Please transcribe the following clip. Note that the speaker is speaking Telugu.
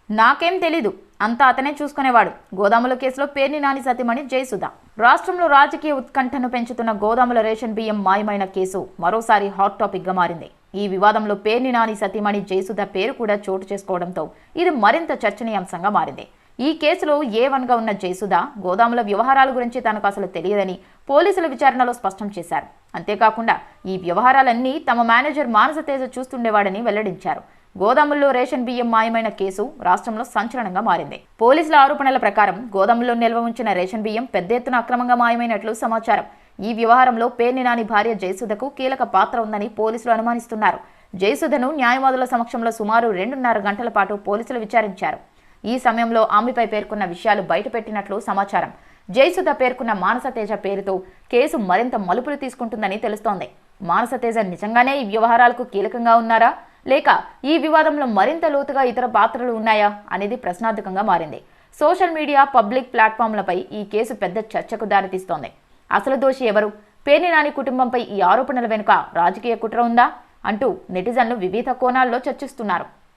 నాకేం తెలీదు, అంతా అతనే చూసుకునేవాడు. గోదాముల కేసులో పేర్ని నాని సతీమణి జయసుధ. రాష్ట్రంలో రాజకీయ ఉత్కంఠను పెంచుతున్న గోదాముల రేషన్ బియ్యం మాయమైన కేసు మరోసారి హాట్ టాపిక్ గా మారింది. ఈ వివాదంలో పేర్ని నాని సతీమణి జయసుధ పేరు కూడా చోటు చేసుకోవడంతో ఇది మరింత చర్చనీయాంశంగా మారింది. ఈ కేసులో A1గా ఉన్న జయసుధ గోదాముల వ్యవహారాల గురించి తనకు అసలు తెలియదని పోలీసుల విచారణలో స్పష్టం చేశారు. అంతేకాకుండా ఈ వ్యవహారాలన్నీ తమ మేనేజర్ మానస తేజ చూస్తుండేవాడని వెల్లడించారు. గోదాముల్లో రేషన్ బియ్యం మాయమైన కేసు రాష్ట్రంలో సంచలనంగా మారింది. పోలీసుల ఆరోపణల ప్రకారం గోదాముల్లో నిల్వ ఉంచిన రేషన్ బియ్యం పెద్ద ఎత్తున అక్రమంగా మాయమైనట్లు సమాచారం. ఈ వ్యవహారంలో పేర్ని నాని భార్య జయసుధకు కీలక పాత్ర ఉందని పోలీసులు అనుమానిస్తున్నారు. జయసుధను న్యాయవాదుల సమక్షంలో సుమారు 2.5 గంటల పాటు పోలీసులు విచారించారు. ఈ సమయంలో ఆమెపై పేర్కొన్న విషయాలు బయటపెట్టినట్లు సమాచారం. జయసుధ పేర్కొన్న మానస తేజ పేరుతో కేసు మరింత మలుపులు తీసుకుంటుందని తెలుస్తోంది. మానస తేజ నిజంగానే ఈ వ్యవహారాలకు కీలకంగా ఉన్నారా, లేక ఈ వివాదంలో మరింత లోతుగా ఇతర పాత్రలు ఉన్నాయా అనేది ప్రశ్నార్థకంగా మారింది. సోషల్ మీడియా, పబ్లిక్ ప్లాట్ఫామ్లపై ఈ కేసు పెద్ద చర్చకు దారితీస్తోంది. అసలు దోషి ఎవరు? పేర్ని నాని కుటుంబంపై ఈ ఆరోపణల వెనుక రాజకీయ కుట్ర ఉందా అంటూ నెటిజన్లు వివిధ కోణాల్లో చర్చిస్తున్నారు.